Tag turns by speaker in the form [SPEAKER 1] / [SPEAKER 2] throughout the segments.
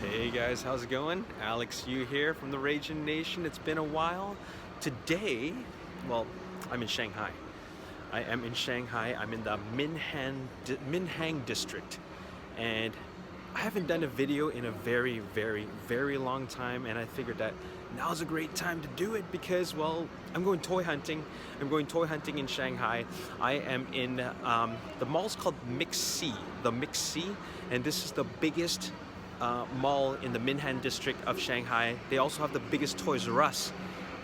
[SPEAKER 1] Hey guys, how's it going? Alex Yu here from the Ragin Nation. It's been a while. Today, well, I'm in Shanghai. I am in Shanghai. I'm in the Minhang district. And I haven't done a video in a very long time, and I figured that now's a great time to do it because, well, I'm going toy hunting. I'm going toy hunting in Shanghai. I am in the mall's called Mixi, the Mixi, and this is the biggest mall in the Minhang district of Shanghai. They also have the biggest Toys R Us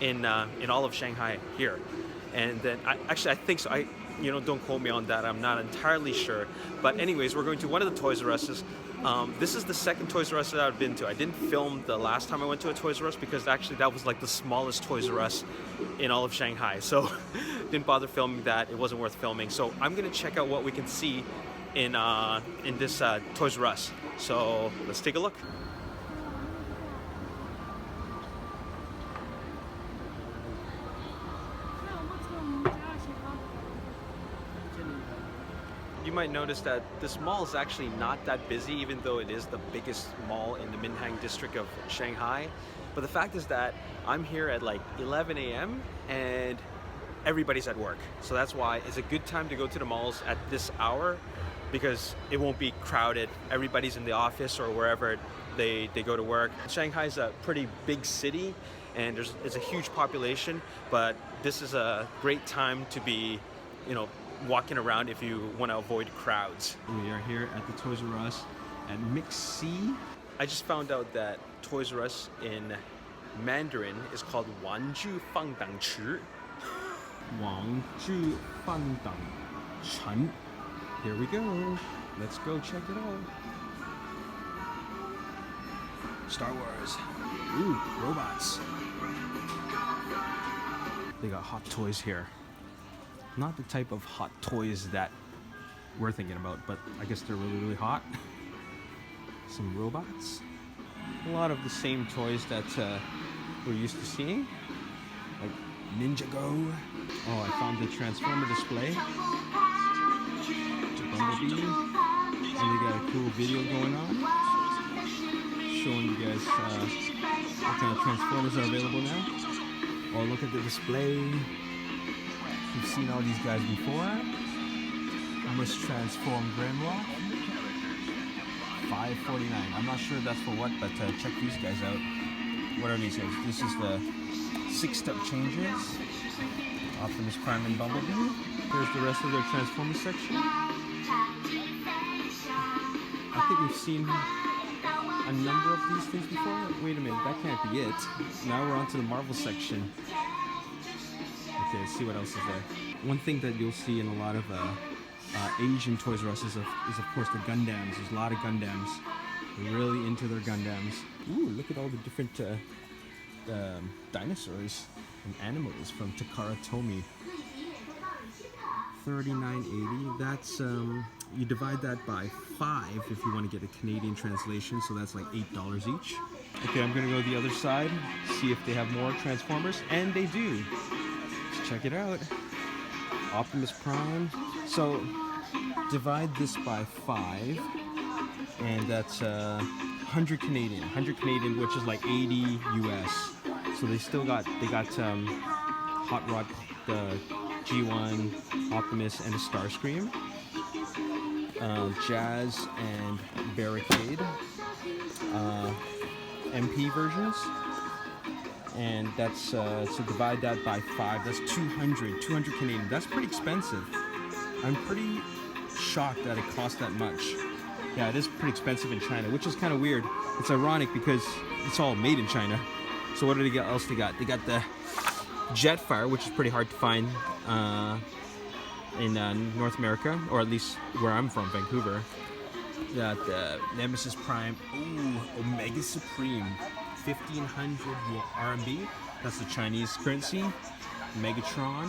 [SPEAKER 1] in all of Shanghai here. And then I think so. Don't quote me on that. I'm not entirely sure. But anyways, we're going to one of the Toys R Us's. This is the second Toys R Us that I've been to. I didn't film the last time I went to a Toys R Us because actually that was like the smallest Toys R Us in all of Shanghai. So didn't bother filming that. It wasn't worth filming. So I'm gonna check out what we can see in this Toys R Us. So let's take a look. You might notice that this mall is actually not that busy, even though it is the biggest mall in the Minhang district of Shanghai. But the fact is that I'm here at like 11 a.m. and everybody's at work. So that's why it's a good time to go to the malls at this hour because it won't be crowded. Everybody's in the office or wherever they go to work. Shanghai is a pretty big city and it's a huge population, but this is a great time to be, walking around if you want to avoid crowds. We are here at the Toys R Us at Mixi. I just found out that Toys R Us in Mandarin is called 玩具放档池. 玩具放档城. Here we go. Let's go check it out. Star Wars. Ooh, robots. They got hot toys here. Not the type of hot toys that we're thinking about, but I guess they're really hot. Some robots. A lot of the same toys that we're used to seeing, like Ninjago. Oh, I found the Transformer display. Bumblebee. And they got a cool video going on, showing you guys what kind of Transformers are available now. Oh, look at the display. You've seen all these guys before. Must transform Grandma. $5.49. I'm not sure that's for what, but check these guys out. What are these guys? This is the 6-step changes. Optimus Prime and Bumblebee. Here's the rest of their Transformers section. I think we've seen a number of these things before. Wait a minute, that can't be it. Now we're on to the Marvel section. Okay, let's see what else is there. One thing that you'll see in a lot of Asian Toys R Us is of course the Gundams. There's a lot of Gundams. They're really into their Gundams. Ooh, look at all the different dinosaurs and animals from Takara Tomy. $39.80. That's you divide that by 5 if you want to get a Canadian translation, so that's like $8 each. Okay, I'm gonna go to the other side, see if they have more Transformers, and they do. Check it out. Optimus Prime. So divide this by 5, and that's 100 Canadian. 100 Canadian, which is like 80 US. So they got Hot Rod, the G1, Optimus, and a Starscream. Jazz and Barricade. MP versions. And that's, so divide that by 5, that's 200 Canadian. That's pretty expensive. I'm pretty shocked that it costs that much. Yeah, it is pretty expensive in China, which is kind of weird. It's ironic because it's all made in China. So what else they got? They got the Jetfire, which is pretty hard to find in North America, or at least where I'm from, Vancouver. They got the Nemesis Prime. Ooh, Omega Supreme. 1,500 RMB. That's the Chinese currency. Megatron.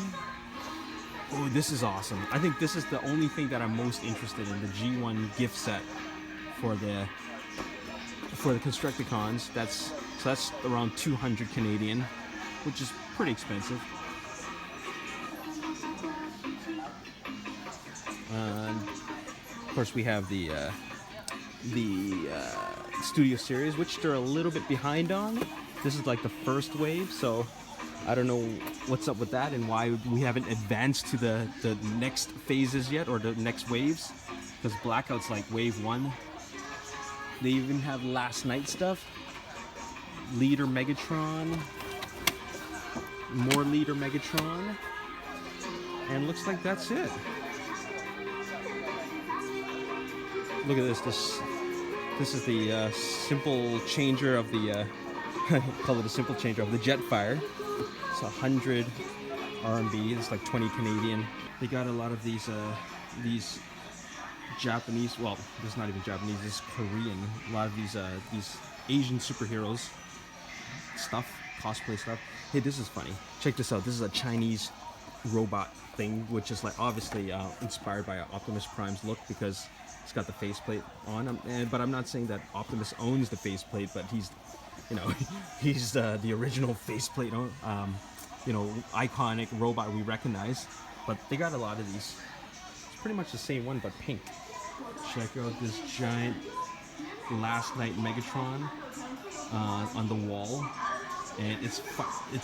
[SPEAKER 1] Oh, this is awesome. I think this is the only thing that I'm most interested in, the G1 gift set for the Constructicons. That's around 200 Canadian, which is pretty expensive. And of course, we have the Studio Series, which they're a little bit behind on. This is like the first wave, so I don't know what's up with that and why we haven't advanced to the next phases yet, or the next waves, because Blackout's like wave 1. They even have last night stuff. Leader Megatron. More Leader Megatron. And looks like that's it. Look at this. This is the simple changer of the call it a simple changer of the Jetfire. It's 100 RMB. It's like 20 Canadian. They got a lot of these Japanese. Well, this is not even Japanese. This is Korean. A lot of these Asian superheroes stuff, cosplay stuff. Hey, this is funny. Check this out. This is a Chinese robot thing, which is like obviously inspired by Optimus Prime's look, because it's got the faceplate on. But I'm not saying that Optimus owns the faceplate, but he's, you know, he's the original faceplate, you know, iconic robot we recognize. But they got a lot of these. It's pretty much the same one, but pink. Check out this giant Last Night Megatron on the wall. And it's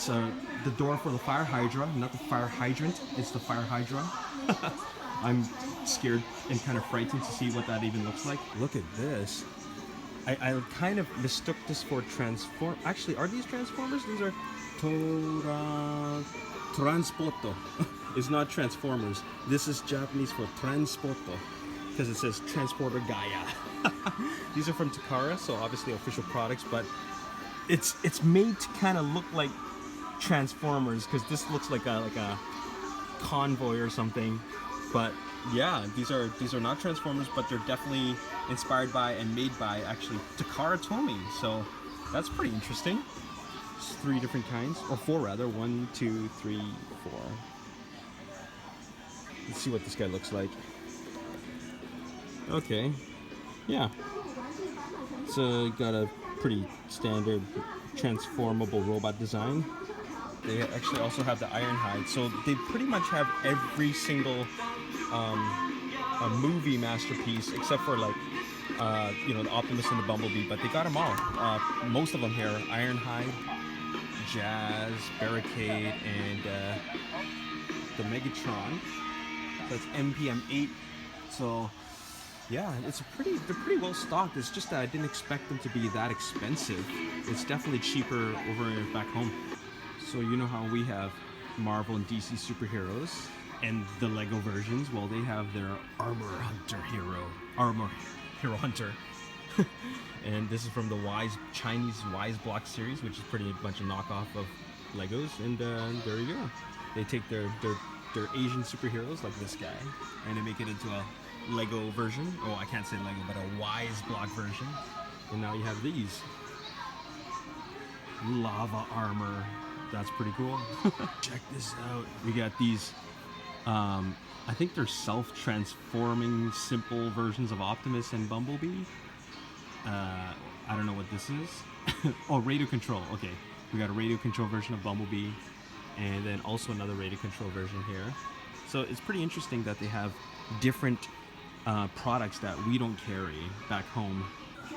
[SPEAKER 1] the door for the fire hydra, not the fire hydrant, it's the fire hydra. I'm scared and kind of frightened to see what that even looks like. Look at this. I kind of mistook this for Transform. Actually, are these Transformers? These are Transporto. It's not Transformers. This is Japanese for Transporto, because it says Transporter Gaia. These are from Takara, so obviously official products, but it's made to kind of look like Transformers, because this looks like a convoy or something. But yeah, these are not Transformers, but they're definitely inspired by and made by actually Takara Tomy. So that's pretty interesting. It's 3 different kinds, or 4 rather. 1, 2, 3, 4. Let's see what this guy looks like. Okay, yeah. So got a pretty standard transformable robot design. They actually also have the Ironhide, so they pretty much have every single a movie masterpiece, except for like you know, the Optimus and the Bumblebee, but they got them all. Most of them here: Ironhide, Jazz, Barricade, and the Megatron. That's MPM8. So yeah, they're pretty well stocked. It's just that I didn't expect them to be that expensive. It's definitely cheaper over back home. So you know how we have Marvel and DC superheroes and the Lego versions. Well, they have their Armor Hero Hunter. And this is from the Chinese Wise Block series, which is pretty bunch of knockoff of Legos. And there you go. They take their Asian superheroes like this guy, and they make it into a Lego version. Oh, I can't say Lego, but a Wise Block version. And now you have these. Lava armor. That's pretty cool. Check this out. We got these, I think they're self-transforming simple versions of Optimus and Bumblebee. I don't know what this is. Oh, radio control. Okay, we got a radio control version of Bumblebee, and then also another radio control version here. So it's pretty interesting that they have different products that we don't carry back home.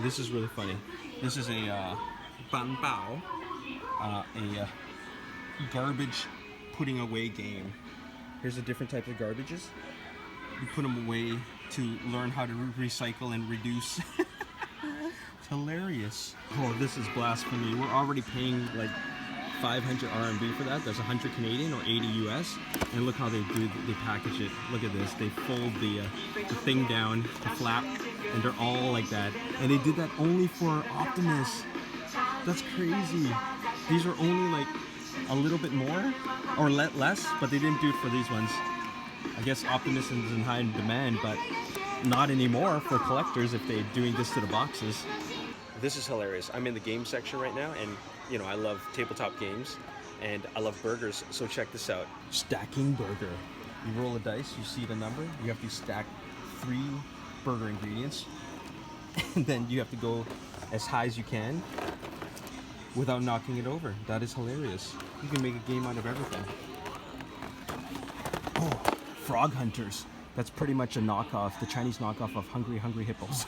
[SPEAKER 1] This is really funny. This is a ban bao, a garbage putting away game. Here's the different types of garbages. You put them away to learn how to recycle and reduce. It's hilarious. Oh, this is blasphemy. We're already paying like 500 RMB for that. That's 100 Canadian or 80 US. And look how they package it. Look at this. They fold the thing down, the flap, and they're all like that. And they did that only for Optimus. That's crazy. These are only like a little bit more or less, but they didn't do it for these ones. I guess Optimus is in high demand, but not anymore for collectors if they're doing this to the boxes. This is hilarious. I'm in the game section right now, and you know, I love tabletop games and I love burgers, so check this out. Stacking burger. You roll a dice, you see the number, you have to stack 3 burger ingredients, and then you have to go as high as you can without knocking it over. That is hilarious. You can make a game out of everything. Oh, Frog Hunters. That's pretty much a knockoff, the Chinese knockoff of Hungry Hippos.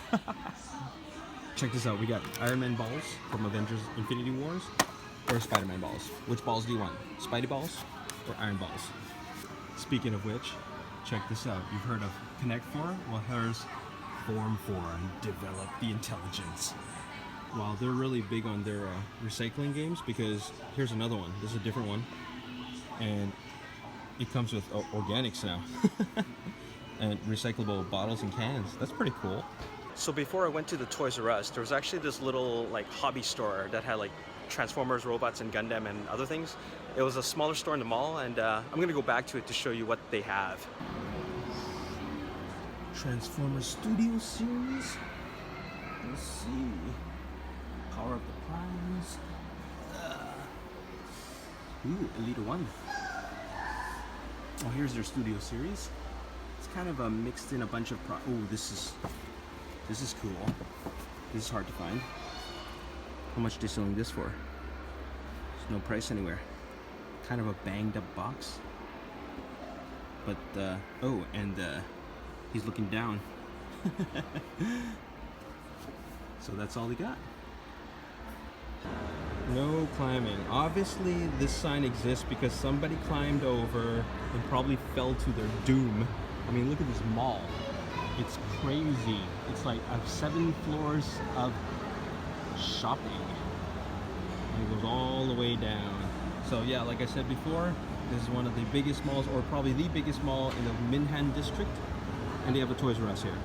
[SPEAKER 1] check this out. We got Iron Man balls from Avengers Infinity Wars or Spider-Man balls. Which balls do you want? Spidey balls or Iron balls? Speaking of which, check this out. You've heard of Connect 4? Well, here's Form 4 and Develop the Intelligence. Well, they're really big on their recycling games, because here's another one. This is a different one. And it comes with organics now. And recyclable bottles and cans. That's pretty cool. So before I went to the Toys R Us, there was actually this little like hobby store that had like Transformers, robots, and Gundam and other things. It was a smaller store in the mall, and I'm gonna go back to it to show you what they have. Transformers Studio Series. Let's see. Power of the Primes. Ooh, Elite 1. Oh, here's their Studio Series. It's kind of mixed in a bunch of oh, this is cool. This is hard to find. How much are they selling this for? There's no price anywhere. Kind of a banged up box. But oh, and he's looking down. So that's all they got. No climbing. Obviously this sign exists because somebody climbed over and probably fell to their doom. I mean, look at this mall. It's crazy. It's like 7 floors of shopping. And it goes all the way down. So yeah, like I said before, this is one of the biggest malls, or probably the biggest mall in the Minhan district. And they have a Toys R Us here.